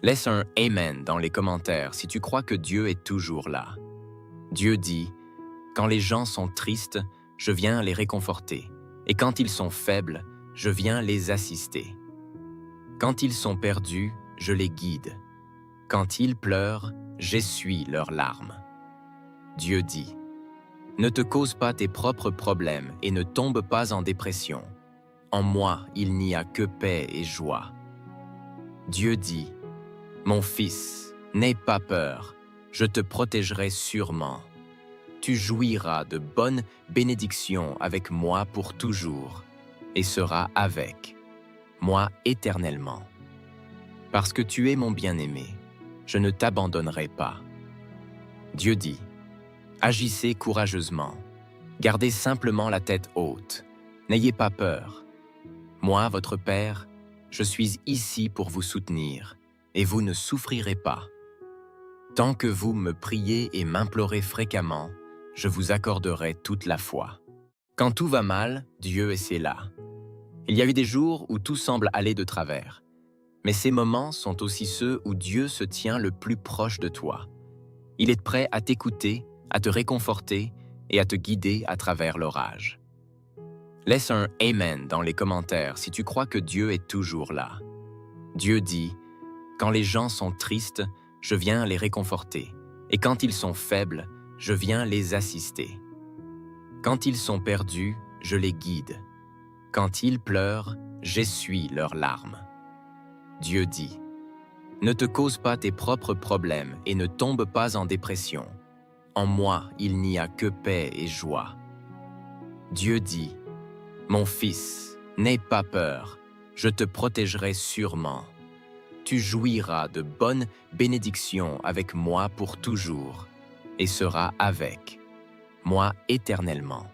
Laisse un Amen dans les commentaires si tu crois que Dieu est toujours là. Dieu dit, quand les gens sont tristes, je viens les réconforter, et quand ils sont faibles, je viens les assister. Quand ils sont perdus, je les guide. Quand ils pleurent, j'essuie leurs larmes. Dieu dit, ne te cause pas tes propres problèmes et ne tombe pas en dépression. En moi, il n'y a que paix et joie. Dieu dit, mon fils, n'aie pas peur, je te protégerai sûrement. Tu jouiras de bonnes bénédictions avec moi pour toujours, et seras avec moi éternellement. Parce que tu es mon bien-aimé, je ne t'abandonnerai pas. Dieu dit, agissez courageusement, gardez simplement la tête haute, n'ayez pas peur. Moi, votre Père, je suis ici pour vous soutenir, et vous ne souffrirez pas. Tant que vous me priez et m'implorez fréquemment, je vous accorderai toute la foi. Quand tout va mal, Dieu est là. Il y a eu des jours où tout semble aller de travers. Mais ces moments sont aussi ceux où Dieu se tient le plus proche de toi. Il est prêt à t'écouter, à te réconforter et à te guider à travers l'orage. Laisse un Amen dans les commentaires si tu crois que Dieu est toujours là. Dieu dit, quand les gens sont tristes, je viens les réconforter, et quand ils sont faibles, je viens les assister. Quand ils sont perdus, je les guide. Quand ils pleurent, j'essuie leurs larmes. Dieu dit, ne te cause pas tes propres problèmes et ne tombe pas en dépression. En moi, il n'y a que paix et joie. Dieu dit, mon fils, n'aie pas peur, je te protégerai sûrement. Tu jouiras de bonnes bénédictions avec moi pour toujours, et seras avec moi éternellement.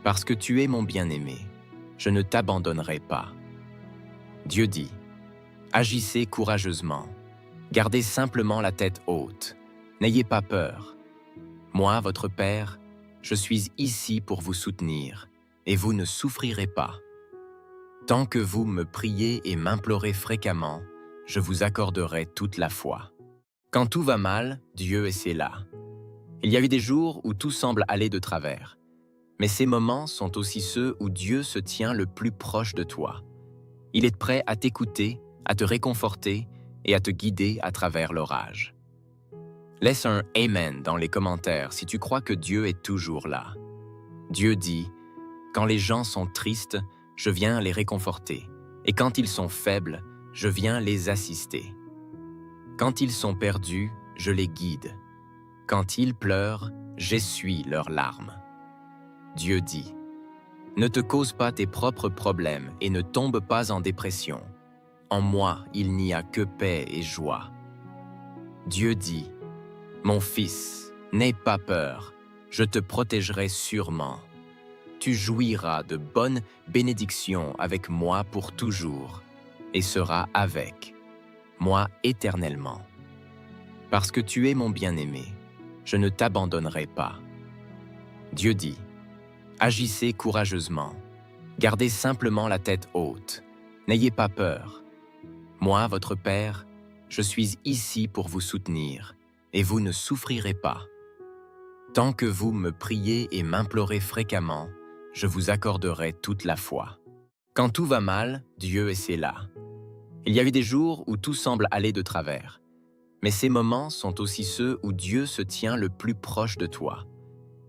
Parce que tu es mon bien-aimé, je ne t'abandonnerai pas. Dieu dit, agissez courageusement, gardez simplement la tête haute, n'ayez pas peur. Moi, votre Père, je suis ici pour vous soutenir, et vous ne souffrirez pas. Tant que vous me priez et m'implorez fréquemment, je vous accorderai toute la foi. Quand tout va mal, Dieu est là. Il y a eu des jours où tout semble aller de travers. Mais ces moments sont aussi ceux où Dieu se tient le plus proche de toi. Il est prêt à t'écouter, à te réconforter et à te guider à travers l'orage. Laisse un Amen dans les commentaires si tu crois que Dieu est toujours là. Dieu dit, quand les gens sont tristes, je viens les réconforter, et quand ils sont faibles, je viens les assister. Quand ils sont perdus, je les guide. Quand ils pleurent, j'essuie leurs larmes. Dieu dit, ne te cause pas tes propres problèmes et ne tombe pas en dépression. En moi, il n'y a que paix et joie. Dieu dit, mon fils, n'aie pas peur, je te protégerai sûrement. Tu jouiras de bonnes bénédictions avec moi pour toujours, et seras avec moi éternellement. Parce que tu es mon bien-aimé, je ne t'abandonnerai pas. Dieu dit, agissez courageusement, gardez simplement la tête haute, n'ayez pas peur. Moi, votre Père, je suis ici pour vous soutenir, et vous ne souffrirez pas. Tant que vous me priez et m'implorez fréquemment, je vous accorderai toute la foi. Quand tout va mal, Dieu est là. Il y a eu des jours où tout semble aller de travers. Mais ces moments sont aussi ceux où Dieu se tient le plus proche de toi.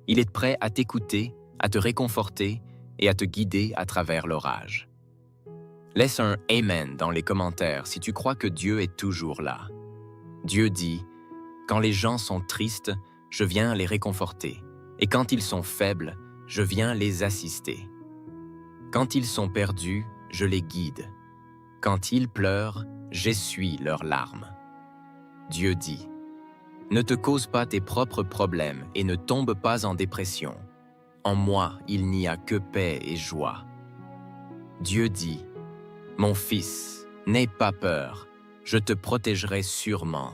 Il est prêt à t'écouter, à te réconforter et à te guider à travers l'orage. Laisse un Amen dans les commentaires si tu crois que Dieu est toujours là. Dieu dit, quand les gens sont tristes, je viens les réconforter, et quand ils sont faibles, je viens les assister. Quand ils sont perdus, je les guide. Quand ils pleurent, j'essuie leurs larmes. Dieu dit, ne te cause pas tes propres problèmes et ne tombe pas en dépression. En moi, il n'y a que paix et joie. Dieu dit, mon fils, n'aie pas peur, je te protégerai sûrement.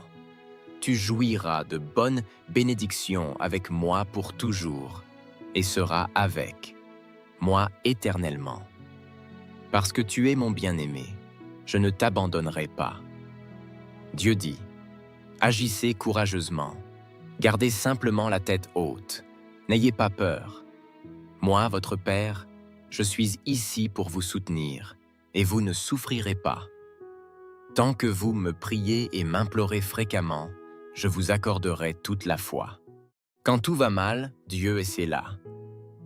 Tu jouiras de bonnes bénédictions avec moi pour toujours, et seras avec moi éternellement. Parce que tu es mon bien-aimé, je ne t'abandonnerai pas. Dieu dit, agissez courageusement, gardez simplement la tête haute, n'ayez pas peur. Moi, votre Père, je suis ici pour vous soutenir, et vous ne souffrirez pas. Tant que vous me priez et m'implorez fréquemment, je vous accorderai toute la foi. Quand tout va mal, Dieu est là.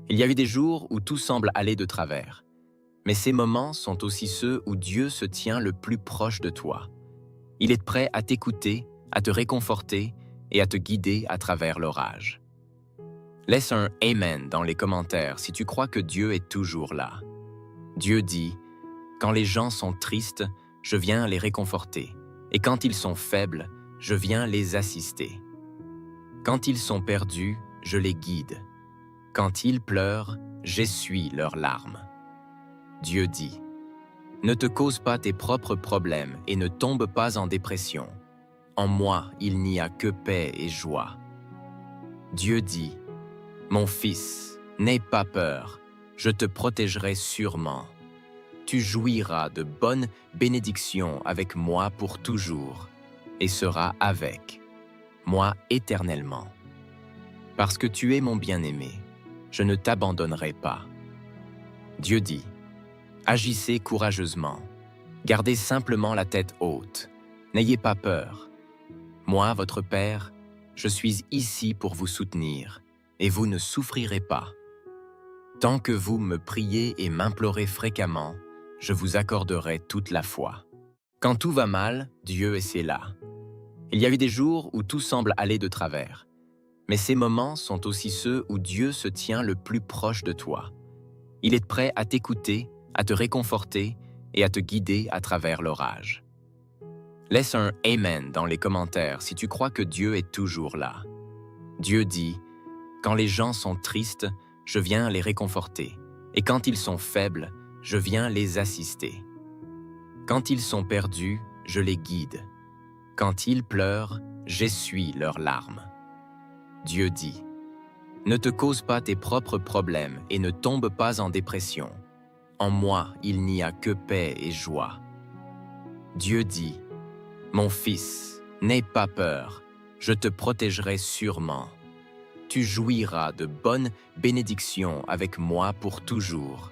Il y a eu des jours où tout semble aller de travers. Mais ces moments sont aussi ceux où Dieu se tient le plus proche de toi. Il est prêt à t'écouter, à te réconforter et à te guider à travers l'orage. Laisse un « Amen » dans les commentaires si tu crois que Dieu est toujours là. Dieu dit, quand les gens sont tristes, je viens les réconforter, et quand ils sont faibles, je viens les assister. Quand ils sont perdus, je les guide. Quand ils pleurent, j'essuie leurs larmes. Dieu dit, ne te cause pas tes propres problèmes et ne tombe pas en dépression. En moi, il n'y a que paix et joie. Dieu dit, mon fils, n'aie pas peur, je te protégerai sûrement. Tu jouiras de bonnes bénédictions avec moi pour toujours et seras avec moi éternellement. Parce que tu es mon bien-aimé, je ne t'abandonnerai pas. Dieu dit, agissez courageusement, gardez simplement la tête haute, n'ayez pas peur. Moi, votre Père, je suis ici pour vous soutenir, et vous ne souffrirez pas. Tant que vous me priez et m'implorez fréquemment, je vous accorderai toute la foi. Quand tout va mal, Dieu est là. Il y a eu des jours où tout semble aller de travers. Mais ces moments sont aussi ceux où Dieu se tient le plus proche de toi. Il est prêt à t'écouter, à te réconforter et à te guider à travers l'orage. Laisse un « Amen » dans les commentaires si tu crois que Dieu est toujours là. Dieu dit, quand les gens sont tristes, je viens les réconforter, et quand ils sont faibles, je viens les assister. Quand ils sont perdus, je les guide. Quand ils pleurent, j'essuie leurs larmes. Dieu dit, ne te cause pas tes propres problèmes et ne tombe pas en dépression. En moi, il n'y a que paix et joie. Dieu dit, mon fils, n'aie pas peur, je te protégerai sûrement. Tu jouiras de bonnes bénédictions avec moi pour toujours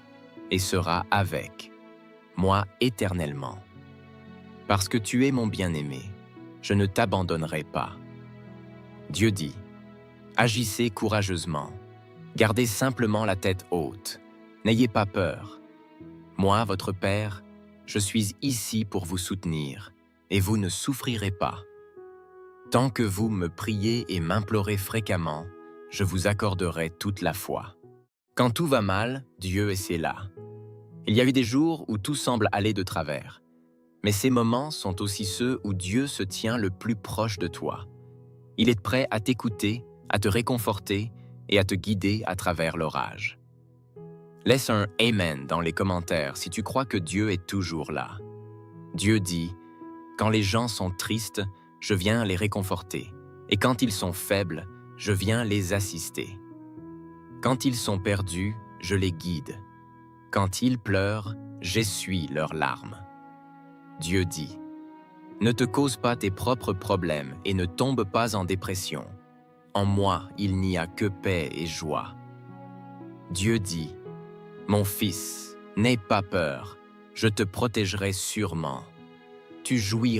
et seras avec moi éternellement. Parce que tu es mon bien-aimé, je ne t'abandonnerai pas. Dieu dit, agissez courageusement, gardez simplement la tête haute, n'ayez pas peur. Moi, votre Père, je suis ici pour vous soutenir, et vous ne souffrirez pas. Tant que vous me priez et m'implorez fréquemment, je vous accorderai toute la foi. Quand tout va mal, Dieu est là. Il y a eu des jours où tout semble aller de travers. Mais ces moments sont aussi ceux où Dieu se tient le plus proche de toi. Il est prêt à t'écouter, à te réconforter et à te guider à travers l'orage. Laisse un « Amen » dans les commentaires si tu crois que Dieu est toujours là. Dieu dit, quand les gens sont tristes, je viens les réconforter, et quand ils sont faibles, je viens les assister. Quand ils sont perdus, je les guide. Quand ils pleurent, j'essuie leurs larmes. Dieu dit, ne te cause pas tes propres problèmes et ne tombe pas en dépression. En moi, il n'y a que paix et joie. Dieu dit, mon fils, n'aie pas peur, je te protégerai sûrement. Tu jouiras